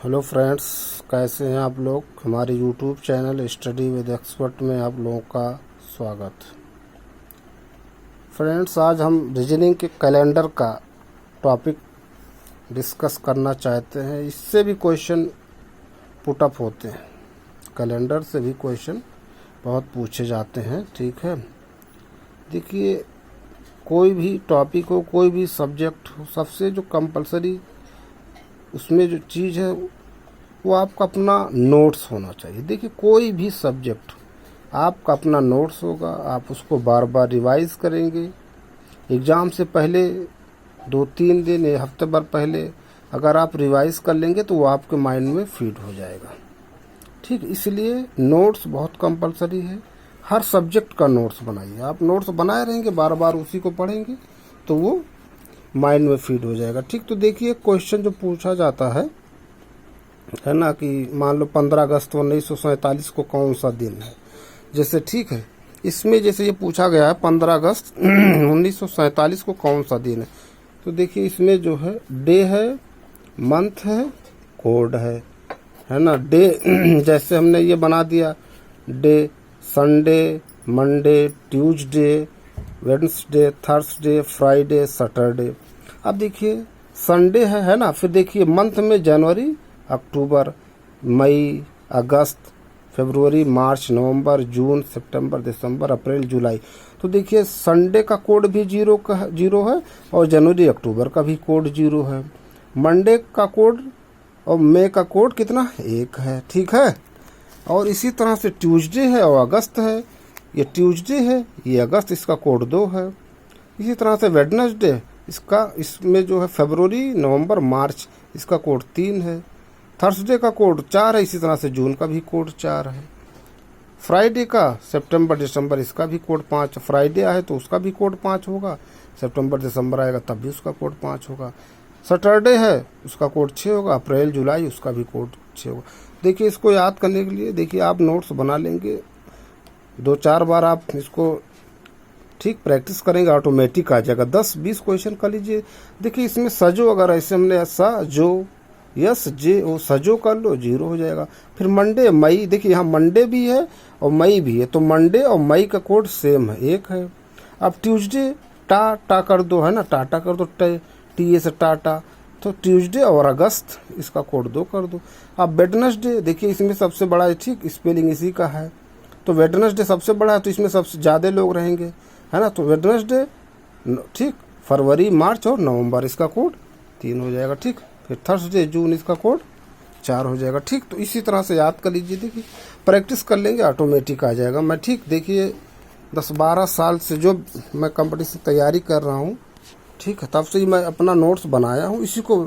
Hello friends, कैसे हैं आप लोग। हमारे YouTube channel study with expert में आप लोगों का स्वागत। फ्रेंड्स, आज हम रीजनिंग के कैलेंडर का टॉपिक डिस्कस करना चाहते हैं। इससे भी क्वेश्चन पुटअप होते हैं, कैलेंडर से भी क्वेश्चन बहुत पूछे जाते हैं। ठीक है, देखिए, कोई भी टॉपिक हो, कोई भी सब्जेक्ट हो, सबसे जो कंपलसरी उसमें जो चीज़ है वो आपका अपना नोट्स होना चाहिए। देखिए, कोई भी सब्जेक्ट आपका अपना नोट्स होगा, आप उसको बार बार रिवाइज करेंगे। एग्ज़ाम से पहले 2-3 दिन या हफ्ते भर पहले अगर आप रिवाइज कर लेंगे तो वो आपके माइंड में फीड हो जाएगा। ठीक, इसलिए नोट्स बहुत कंपलसरी है। हर सब्जेक्ट का नोट्स बनाइए। आप नोट्स बनाए रहेंगे, बार बार उसी को पढ़ेंगे तो वो माइंड में फीड हो जाएगा। ठीक, तो देखिए, क्वेश्चन जो पूछा जाता है ना, कि मान लो 15 अगस्त 1947 को कौन सा दिन है। जैसे ठीक है, इसमें जैसे ये पूछा गया है 15 अगस्त 1947 को कौन सा दिन है, तो देखिए इसमें जो है डे है, मंथ है, कोड है ना। डे जैसे हमने ये बना दिया, day Sunday, Monday, Tuesday, Wednesday, Thursday, Friday, Saturday. अब देखिए संडे है ना। फिर देखिए मंथ में जनवरी, अक्टूबर, मई, अगस्त, फरवरी, मार्च, नवंबर, जून, सितंबर, दिसंबर, अप्रैल, जुलाई। तो देखिए संडे का कोड भी जीरो है और जनवरी अक्टूबर का भी कोड 0 है। मंडे का कोड और मई का कोड कितना, 1 है। ठीक है, और इसी तरह से ट्यूसडे है और अगस्त है। ये ट्यूसडे है, ये अगस्त, इसका कोड 2 है। इसी तरह से वेडनेसडे, इसमें जो है फरवरी, नवंबर, मार्च, इसका कोड 3 है। थर्सडे का कोड 4 है। इसी तरह से जून का भी कोड 4 है। फ्राइडे का सितंबर, दिसंबर, इसका भी कोड 5। फ्राइडे आए तो उसका भी कोड 5 होगा। सितंबर, दिसंबर आएगा तब भी उसका कोड 5 होगा। सैटरडे है, उसका कोड 6 होगा। अप्रैल, जुलाई, उसका भी कोड 6 होगा। देखिए, इसको याद करने के लिए देखिए आप नोट्स बना लेंगे, 2-4 बार आप इसको ठीक प्रैक्टिस करेंगे, ऑटोमेटिक आ जाएगा। 10-20 क्वेश्चन कर लीजिए। देखिए इसमें सजो, अगर ऐसे हमने जो यस जे वो सजो कर लो, 0 हो जाएगा। फिर मंडे, मई, देखिए यहाँ मंडे भी है और मई भी है, तो मंडे और मई का कोड सेम है, 1 है। अब ट्यूसडे टा कर दो, है ना, टाटा कर दो, टी से टाटा, तो ट्यूसडे और अगस्त, इसका कोड 2 कर दो। अब वेडनेसडे, देखिए इसमें सबसे बड़ा है, ठीक, स्पेलिंग इसी का है, तो वेडनेसडे सबसे बड़ा है, तो इसमें सबसे ज़्यादा लोग रहेंगे, है ना। तो वेडनेसडे, ठीक, फरवरी, मार्च और नवंबर, इसका कोड 3 हो जाएगा। ठीक, फिर थर्सडे, जून, इसका कोड 4 हो जाएगा। ठीक, तो इसी तरह से याद कर लीजिए। देखिए प्रैक्टिस कर लेंगे, ऑटोमेटिक आ जाएगा। मैं ठीक, देखिए 10-12 साल से जो मैं कंपटीशन तैयारी कर रहा हूँ, ठीक है, तब से ही मैं अपना नोट्स बनाया हूँ। इसी को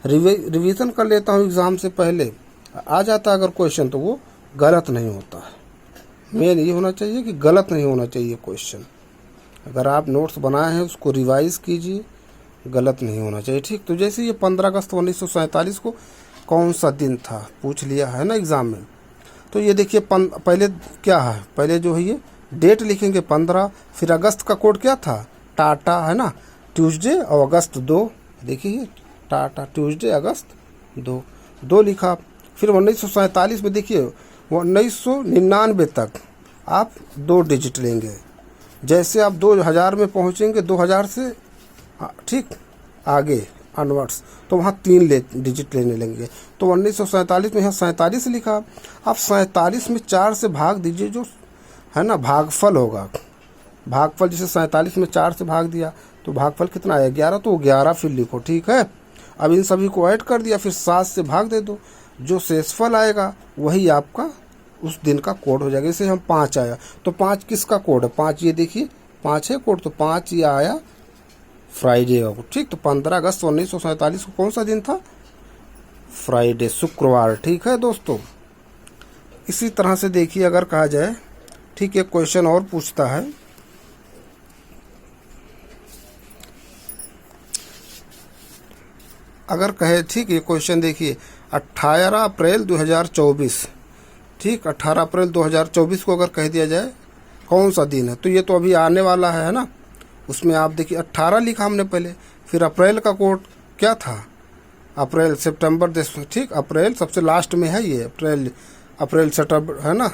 रिवीजन कर लेता हूँ एग्ज़ाम से पहले। आ जाता अगर क्वेश्चन तो वो गलत नहीं होता है। मेन ये होना चाहिए कि गलत नहीं होना चाहिए क्वेश्चन। अगर आप नोट्स बनाए हैं उसको रिवाइज कीजिए, गलत नहीं होना चाहिए। ठीक, तो जैसे ये 15 अगस्त 1947 को कौन सा दिन था पूछ लिया है ना एग्ज़ाम में, तो ये देखिए पहले क्या है, पहले जो है ये डेट लिखेंगे 15, फिर अगस्त का कोड क्या था, टाटा, है ना, ट्यूसडे और अगस्त 2। देखिए ये टाटा, ट्यूसडे, अगस्त 2 लिखा। फिर 1947 में देखिए 1999 तक आप 2 डिजिट लेंगे। जैसे आप 2000 में पहुंचेंगे, 2000 से ठीक आगे अनवर्ड्स, तो वहाँ 3 डिजिट लेने लेंगे। तो 1947 में यहाँ 47 लिखा। आप 47 में 4 से भाग दीजिए, जो है ना भागफल होगा। भागफल जैसे 47 में 4 से भाग दिया तो भागफल कितना आया, 11, तो 11 फिर लिखो। ठीक है, अब इन सभी को ऐड कर दिया, फिर 7 से भाग दे दो, जो शेषफल आएगा वही आपका उस दिन का कोड हो जाएगा। जैसे हम 5 आया तो 5 किसका कोड है, 5, ये देखिए 5 है कोड, तो 5 ये आया फ्राइडे होगा। ठीक, तो 15 अगस्त 1947 को कौन सा दिन था, फ्राइडे, शुक्रवार। ठीक है दोस्तों, इसी तरह से देखिए अगर कहा जाए, ठीक, एक क्वेश्चन और पूछता है, अगर कहे, ठीक, ये क्वेश्चन देखिए 18 अप्रैल 2024, ठीक, 18 अप्रैल 2024 को अगर कह दिया जाए कौन सा दिन है, तो ये तो अभी आने वाला है ना। उसमें आप देखिए 18 लिखा हमने पहले, फिर अप्रैल का कोड क्या था, अप्रैल सितंबर दिसंबर, ठीक, अप्रैल सबसे लास्ट में है, ये अप्रैल सैटरडे है ना,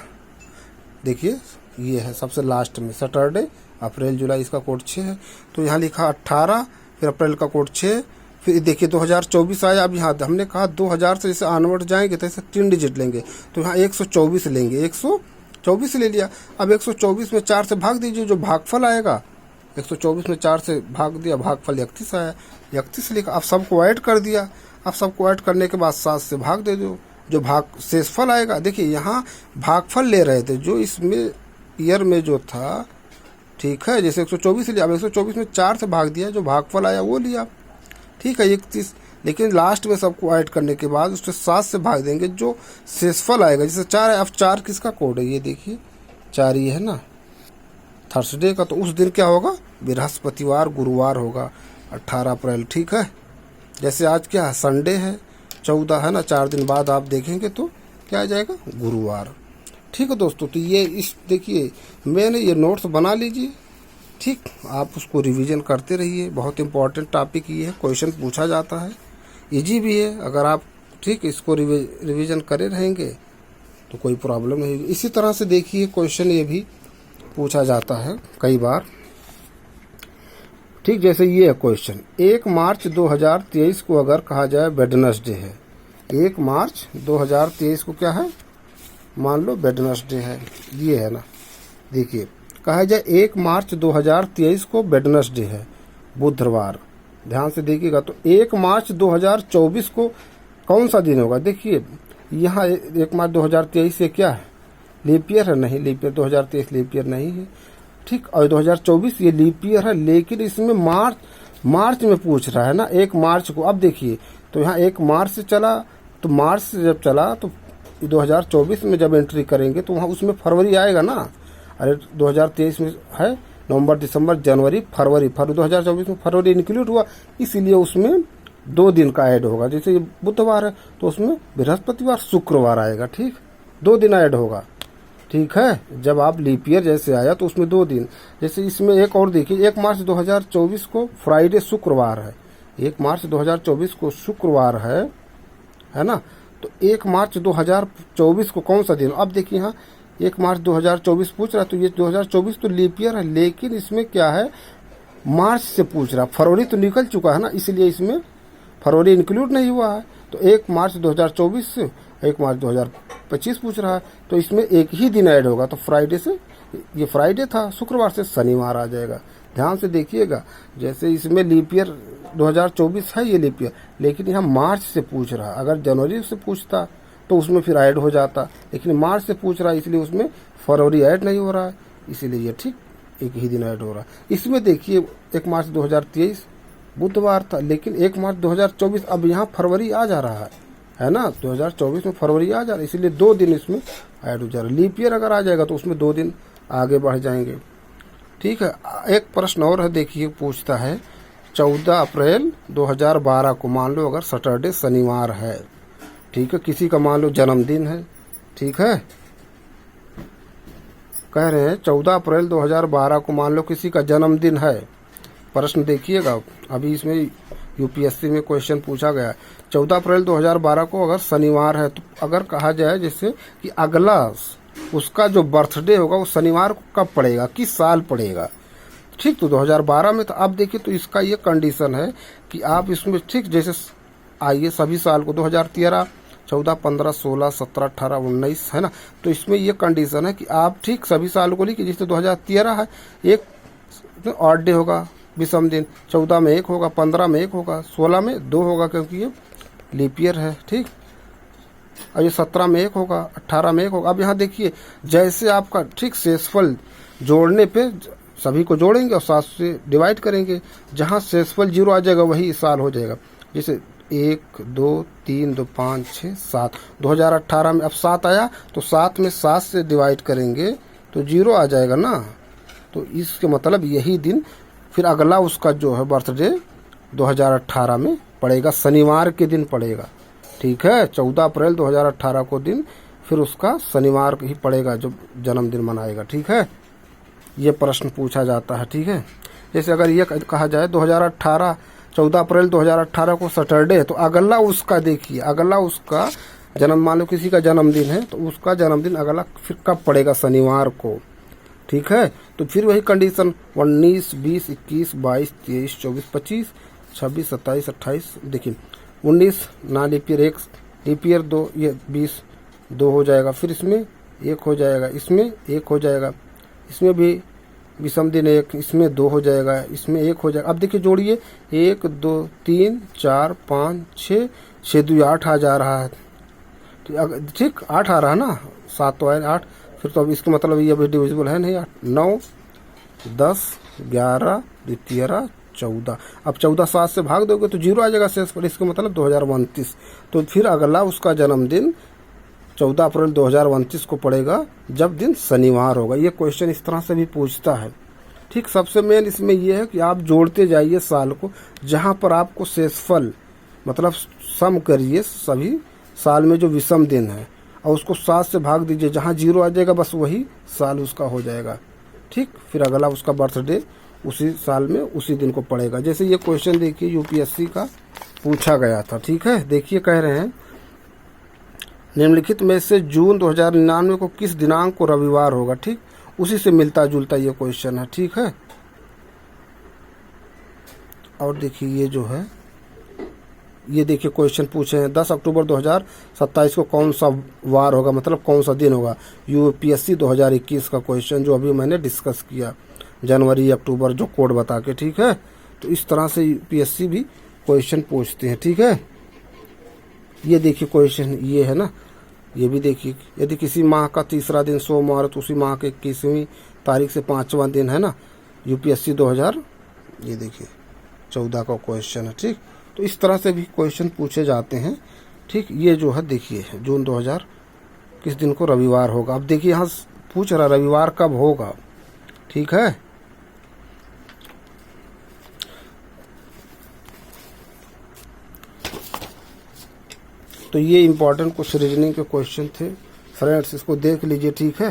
देखिए ये है सबसे लास्ट में सैटरडे, अप्रैल जुलाई इसका कोड 6 है। तो यहाँ लिखा 18, फिर अप्रैल का कोड 6, फिर देखिए 2024 आया। अब यहाँ हमने कहा 2000 से जैसे ऑनवर्ड जाएंगे तो ऐसे 3 डिजिट लेंगे, तो यहाँ 124 लेंगे, 124 ले लिया। अब 124 में 4 से भाग दीजिए, जो भागफल आएगा 124 में 4 से भाग दिया, भागफल 31 आया, 31 लिखा। अब सबको ऐड कर दिया, अब सबको ऐड करने के बाद 7 से भाग दे दो, जो भाग शेषफल आएगा। देखिए यहाँ भागफल ले रहे थे जो इसमें ईयर में जो था, ठीक है, जैसे 124 लिया, अब 124 में 4 से भाग दिया, जो भागफल आया वो लिया, ठीक है 31। लेकिन लास्ट में सबको ऐड करने के बाद उससे 7 से भाग देंगे, जो शेषफल आएगा, जैसे 4 है। अब 4 किसका कोड है, ये देखिए 4 ही है ना, थर्सडे का। तो उस दिन क्या होगा, बृहस्पतिवार, गुरुवार होगा, 18 अप्रैल, ठीक है। जैसे आज क्या है, संडे है, 14 है ना, 4 दिन बाद आप देखेंगे तो क्या आ जाएगा, गुरुवार, ठीक है दोस्तों। तो ये इस देखिए मैंने ये नोट्स बना लीजिए, ठीक, आप उसको रिवीजन करते रहिए, बहुत इंपॉर्टेंट टॉपिक ये है, क्वेश्चन पूछा जाता है, इजी भी है। अगर आप ठीक इसको रिवीजन करे रहेंगे तो कोई प्रॉब्लम नहीं। इसी तरह से देखिए क्वेश्चन ये भी पूछा जाता है कई बार, ठीक, जैसे ये है क्वेश्चन, 1 मार्च 2023 को अगर कहा जाए वेडनेसडे है, 1 मार्च 2023 को क्या है, मान लो वेडनेसडे है, ये है ना, देखिए कहा जाए 1 मार्च 2023 को वेडनेसडे है, बुधवार, ध्यान से देखिएगा। तो 1 मार्च 2024 को कौन सा दिन होगा, देखिए यहाँ 1 मार्च 2023 से क्या है, लीप ईयर है, नहीं लीप ईयर, 2023 लीप ईयर नहीं है, ठीक। और 2024 ये लीप ईयर है, लेकिन इसमें मार्च में पूछ रहा है ना, 1 मार्च को। अब देखिए तो यहाँ 1 मार्च से चला, तो मार्च से जब चला तो 2024 में जब एंट्री करेंगे तो वहाँ उसमें फरवरी आएगा ना। अरे 2023 में है नवंबर, दिसंबर, जनवरी, फरवरी 2024 में फरवरी इंक्लूड हुआ, इसीलिए उसमें 2 दिन का ऐड होगा। जैसे ये बुधवार है तो उसमें बृहस्पतिवार, शुक्रवार आएगा, ठीक, 2 दिन ऐड होगा, ठीक है। जब आप लीप ईयर जैसे आया तो उसमें 2 दिन, जैसे इसमें एक और देखिए 1 मार्च 2024 को फ्राइडे शुक्रवार है, 1 मार्च 2024 को शुक्रवार है ना। तो 1 मार्च 2024 को कौन सा दिन, अब देखिए यहाँ 1 मार्च 2024 पूछ रहा है, तो ये 2024 तो लीप ईयर है, लेकिन इसमें क्या है, मार्च से पूछ रहा है, फरवरी तो निकल चुका है ना, इसलिए इसमें फरवरी इंक्लूड नहीं हुआ है। तो 1 मार्च 2024 से 1 मार्च 2025 पूछ रहा है, तो इसमें एक ही दिन ऐड होगा, तो फ्राइडे से, ये फ्राइडे था, शुक्रवार से शनिवार आ जाएगा। ध्यान से देखिएगा, जैसे इसमें लीप ईयर 2024 है ये लीप ईयर, लेकिन यहाँ मार्च से पूछ रहा है, अगर जनवरी से पूछता तो उसमें फिर ऐड हो जाता, लेकिन मार्च से पूछ रहा है इसलिए उसमें फरवरी ऐड नहीं हो रहा है, इसीलिए ये ठीक एक ही दिन ऐड हो रहा है। इसमें देखिए 1 मार्च 2023 बुधवार था, लेकिन 1 मार्च 2024 अब यहाँ फरवरी आ जा रहा है ना, 2024 में फरवरी आ जा रहा है, इसीलिए 2 दिन इसमें ऐड हो जा रहा है। लीप ईयर अगर आ जाएगा तो उसमें 2 दिन आगे बढ़ जाएंगे, ठीक है। एक प्रश्न और है, देखिए पूछता है 14 अप्रैल 2012 को मान लो अगर सैटरडे शनिवार है, ठीक है, किसी का मान लो जन्मदिन है, ठीक है, कह रहे हैं 14 अप्रैल 2012 को मान लो किसी का जन्मदिन है। प्रश्न देखिएगा, अभी इसमें यूपीएससी में क्वेश्चन पूछा गया है, 14 अप्रैल 2012 को अगर शनिवार है, तो अगर कहा जाए जैसे कि अगला उसका जो बर्थडे होगा वो शनिवार को कब पड़ेगा, किस साल पड़ेगा, ठीक, तो 2012 में। तो अब देखिए तो इसका ये कंडीशन है कि आप इसमें ठीक जैसे आइए सभी साल को 2013, 14, 15, 16, 17, 18, 19 है ना, तो इसमें ये कंडीशन है कि आप ठीक सभी साल को लिखिए। जैसे 2013 है, एक ऑड डे होगा, विषम दिन, 14 में 1 होगा, 15 में 1 होगा, 16 में 2 होगा क्योंकि ये लीप ईयर है, ठीक, और ये 17 में 1 होगा, 18 में 1 होगा। अब यहाँ देखिए जैसे आपका ठीक शेषफल जोड़ने पे सभी को जोड़ेंगे और 7 से डिवाइड करेंगे, जहाँ शेषफल 0 आ जाएगा वही साल हो जाएगा। जैसे 1, 2, 3, 2, 5, 6, 7, 2018 में अब 7 आया तो 7 में 7 से डिवाइड करेंगे तो 0 आ जाएगा ना, तो इसके मतलब यही दिन फिर अगला उसका जो है बर्थडे 2018 में पड़ेगा, शनिवार के दिन पड़ेगा, ठीक है, 14 अप्रैल 2018 को दिन फिर उसका शनिवार ही पड़ेगा जो जन्मदिन मनाएगा, ठीक है। ये प्रश्न पूछा जाता है, ठीक है। जैसे अगर ये कहा जाए 2018 14 अप्रैल 2018 को सैटरडे है, तो अगला उसका देखिए, अगला उसका जन्म, मान लो किसी का जन्मदिन है तो उसका जन्मदिन अगला फिर कब पड़ेगा, शनिवार को। ठीक है, तो फिर वही कंडीशन 19, 20, 21, 22, 23, 24, 25, 26, 27, 28। देखिए 19 ना लीप ईयर 1, लीप ईयर 2, ये 20 2 हो जाएगा, फिर इसमें 1 हो जाएगा, इसमें 1 हो जाएगा, इसमें भी विषम दिन 1, इसमें 2 हो जाएगा, इसमें 1 हो जाएगा। अब देखिए जोड़िए 1 2 3 4 5 6, 6 2 8 आ जा रहा है, ठीक 8 आ रहा है ना, 7 तो आए 8, फिर तो अब इसका मतलब ये अभी डिविजिबल है नहीं। 8 9 10 11 13 14, अब 14 7 से भाग दोगे तो 0 आ जाएगा शेष पर, इसका मतलब 2029। तो फिर अगला उसका जन्मदिन 14 अप्रैल 2029 को पड़ेगा, जब दिन शनिवार होगा। ये क्वेश्चन इस तरह से भी पूछता है। ठीक, सबसे मेन इसमें यह है कि आप जोड़ते जाइए साल को, जहां पर आपको शेषफल मतलब सम करिए सभी साल में जो विषम दिन है और उसको 7 से भाग दीजिए, जहां 0 आ जाएगा बस वही साल उसका हो जाएगा। ठीक, फिर अगला उसका बर्थडे उसी साल में उसी दिन को पड़ेगा। जैसे ये क्वेश्चन देखिए यूपीएससी का पूछा गया था। ठीक है, देखिए कह रहे हैं निम्नलिखित में से जून 2099 को किस दिनांक को रविवार होगा। ठीक, उसी से मिलता जुलता ये क्वेश्चन है। ठीक है, और देखिए ये जो है, ये देखिए क्वेश्चन पूछे हैं 10 अक्टूबर 2027 को कौन सा वार होगा, मतलब कौन सा दिन होगा। यूपीएससी 2021 का क्वेश्चन जो अभी मैंने डिस्कस किया, जनवरी अक्टूबर जो कोड बता के। ठीक है, तो इस तरह से यूपीएससी भी क्वेश्चन पूछते हैं। ठीक है, ये देखिए क्वेश्चन ये है ना, ये भी देखिए, यदि किसी माह का तीसरा दिन सोमवार है तो उसी माह के 21वीं तारीख से 5वां दिन है ना, यूपीएससी 2000 ये देखिए 14 का क्वेश्चन है। ठीक, तो इस तरह से भी क्वेश्चन पूछे जाते हैं। ठीक, ये जो है देखिए जून 2000 किस दिन को रविवार होगा। अब देखिए यहाँ पूछ रहा रविवार कब होगा। ठीक है, तो ये इंपॉर्टेंट कुछ रीजनिंग के क्वेश्चन थे फ्रेंड्स, इसको देख लीजिए। ठीक है,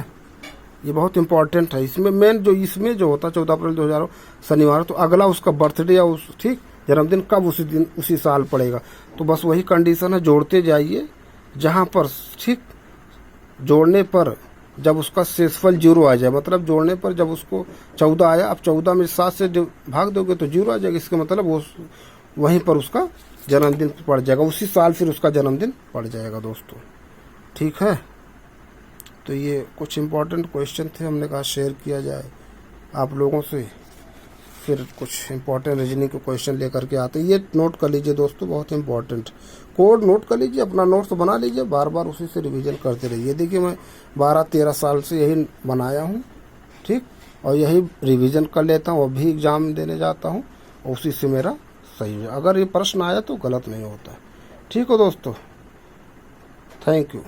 ये बहुत इंपॉर्टेंट है। इसमें मेन जो इसमें जो होता है 14 अप्रैल 2000 शनिवार, तो अगला उसका बर्थडे या उस ठीक जन्मदिन कब उसी दिन उसी साल पड़ेगा। तो बस वही कंडीशन है, जोड़ते जाइए जहां पर ठीक जोड़ने पर जब उसका शेषफल 0 आ जाए, मतलब जोड़ने पर जब उसको 14 आया, अब 14 में 7 से भाग दोगे तो 0 आ जाएगा, इसका मतलब वो वहीं पर उसका जन्मदिन पड़ जाएगा, उसी साल फिर उसका जन्मदिन पड़ जाएगा दोस्तों। ठीक है, तो ये कुछ इम्पोर्टेंट क्वेश्चन थे, हमने कहा शेयर किया जाए आप लोगों से। फिर कुछ इम्पोर्टेंट रीजनिंग के क्वेश्चन लेकर के आते हैं, ये नोट कर लीजिए दोस्तों, बहुत इंपॉर्टेंट कोड नोट कर लीजिए, अपना नोट्स बना लीजिए, बार बार उसी से रिवीजन करते रहिए। देखिए मैं 12-13 साल से यही बनाया हूँ। ठीक, और यही रिवीजन कर लेता हूँ, अभी एग्ज़ाम देने जाता हूँ, उसी से मेरा सही है। अगर ये प्रश्न आया तो गलत नहीं होता है। ठीक हो दोस्तों, थैंक यू।